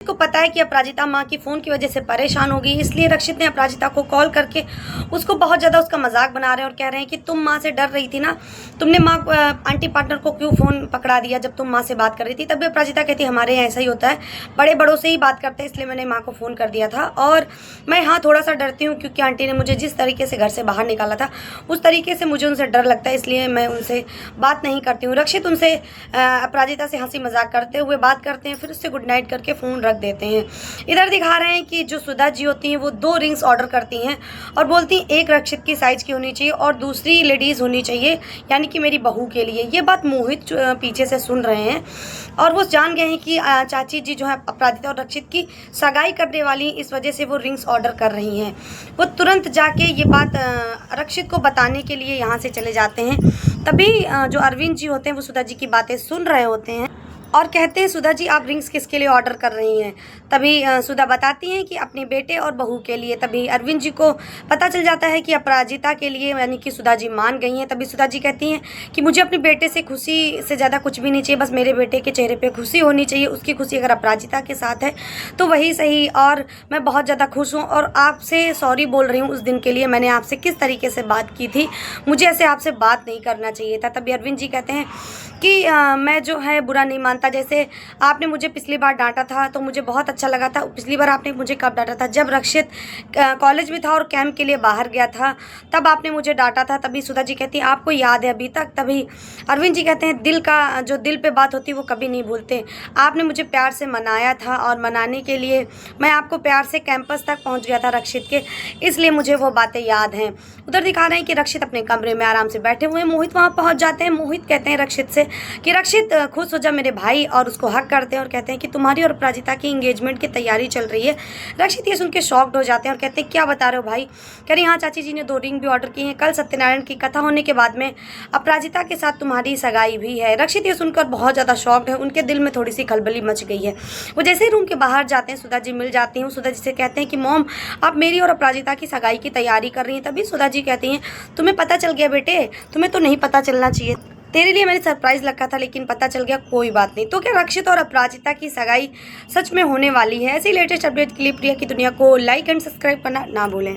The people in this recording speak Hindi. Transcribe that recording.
को पता है कि अपराजिता माँ की फ़ोन की वजह से परेशान हो गई, इसलिए रक्षित ने अपराजिता को कॉल करके उसको बहुत ज़्यादा उसका मजाक बना रहे हैं और कह रहे हैं कि तुम माँ से डर रही थी ना, तुमने माँ आंटी पार्टनर को क्यों फ़ोन पकड़ा दिया जब तुम माँ से बात कर रही थी। तभी अपराजिता कहती हमारे यहाँ ऐसा ही होता है, बड़े बड़ों से ही बात करते हैं, इसलिए मैंने माँ को फ़ोन कर दिया था। और मैं हाँ थोड़ा सा डरती हूँ क्योंकि आंटी ने मुझे जिस तरीके से घर से बाहर निकाला था उस तरीके से मुझे उनसे डर लगता है, इसलिए मैं उनसे बात नहीं करती हूँ। रक्षित उनसे अपराजिता से हंसी मजाक करते हुए बात करते हैं, फिर उससे गुड नाइट करके फ़ोन रख देते हैं। इधर दिखा रहे हैं कि जो सुधा जी होती हैं वो 2 रिंग्स ऑर्डर करती हैं और बोलती हैं एक रक्षित की साइज़ की होनी चाहिए और दूसरी लेडीज़ होनी चाहिए, यानी कि मेरी बहू के लिए। ये बात मोहित पीछे से सुन रहे हैं और वो जान गए हैं कि चाची जी जो है अपराजिता और रक्षित की सगाई करने वाली, इस वजह से वो रिंग्स ऑर्डर कर रही हैं। वो तुरंत जाके ये बात रक्षित को बताने के लिए यहाँ से चले जाते हैं। तभी जो अरविंद जी होते हैं वो सुधा जी की बातें सुन रहे होते हैं और कहते हैं सुधा जी आप रिंग्स किसके लिए ऑर्डर कर रही हैं। तभी सुधा बताती हैं कि अपने बेटे और बहू के लिए। तभी अरविंद जी को पता चल जाता है कि अपराजिता के लिए, यानी कि सुधा जी मान गई हैं। तभी सुधा जी कहती हैं कि मुझे अपने बेटे से खुशी से ज़्यादा कुछ भी नहीं चाहिए, बस मेरे बेटे के चेहरे पे खुशी होनी चाहिए। उसकी खुशी अगर अपराजिता के साथ है तो वही सही, और मैं बहुत ज़्यादा खुश हूँ और आपसे सॉरी बोल रही हूँ उस दिन के लिए, मैंने आपसे किस तरीके से बात की थी, मुझे ऐसे आपसे बात नहीं करना चाहिए था। तभी अरविंद जी कहते हैं कि मैं जो है बुरा नहीं मानता, जैसे आपने मुझे पिछली बार डांटा था तो मुझे बहुत अच्छा लगा था। पिछली बार आपने मुझे कब डांटा था? जब रक्षित कॉलेज में था और कैंप के लिए बाहर गया था, तब आपने मुझे डांटा था। तभी सुधा जी कहती है आपको याद है अभी तक? तभी अरविंद जी कहते हैं दिल का जो दिल पे बात होती है वो कभी नहीं भूलते। आपने मुझे प्यार से मनाया था और मनाने के लिए मैं आपको प्यार से कैंपस तक पहुँच गया था रक्षित के, इसलिए मुझे वो बातें याद हैं। उधर दिखा रहे हैं कि रक्षित अपने कमरे में आराम से बैठे हुए हैं। मोहित वहाँ पहुँच जाते हैं। मोहित कहते हैं रक्षित से कि रक्षित खुश हो जा मेरे भाई, और उसको हक करते हैं और कहते हैं कि तुम्हारी और अपराजिता की एंगेजमेंट की तैयारी चल रही है। रक्षित ये सुन के शॉक्ड हो जाते हैं और कहते हैं क्या बता रहे हो भाई? कह रही हाँ चाची जी ने 2 रिंग भी ऑर्डर की हैं, कल सत्यनारायण की कथा होने के बाद में अपराजिता के साथ तुम्हारी सगाई भी है। रक्षित ये सुनकर बहुत ज़्यादा शॉक्ड है, उनके दिल में थोड़ी सी खलबली मच गई है। वो जैसे ही रूम के बाहर जाते हैं सुधा जी मिल जाती हैं। सुधा जी से कहते हैं कि मॉम आप मेरी और अपराजिता की सगाई की तैयारी कर रही हैं। तभी सुधा जी कहती हैं तुम्हें पता चल गया बेटे, तुम्हें तो नहीं पता चलना चाहिए, तेरे लिए मैंने सरप्राइज रखा था लेकिन पता चल गया, कोई बात नहीं। तो क्या रक्षित और अपराजिता की सगाई सच में होने वाली है? ऐसी लेटेस्ट अपडेट के लिए प्रिया की दुनिया को लाइक एंड सब्सक्राइब करना ना भूलें।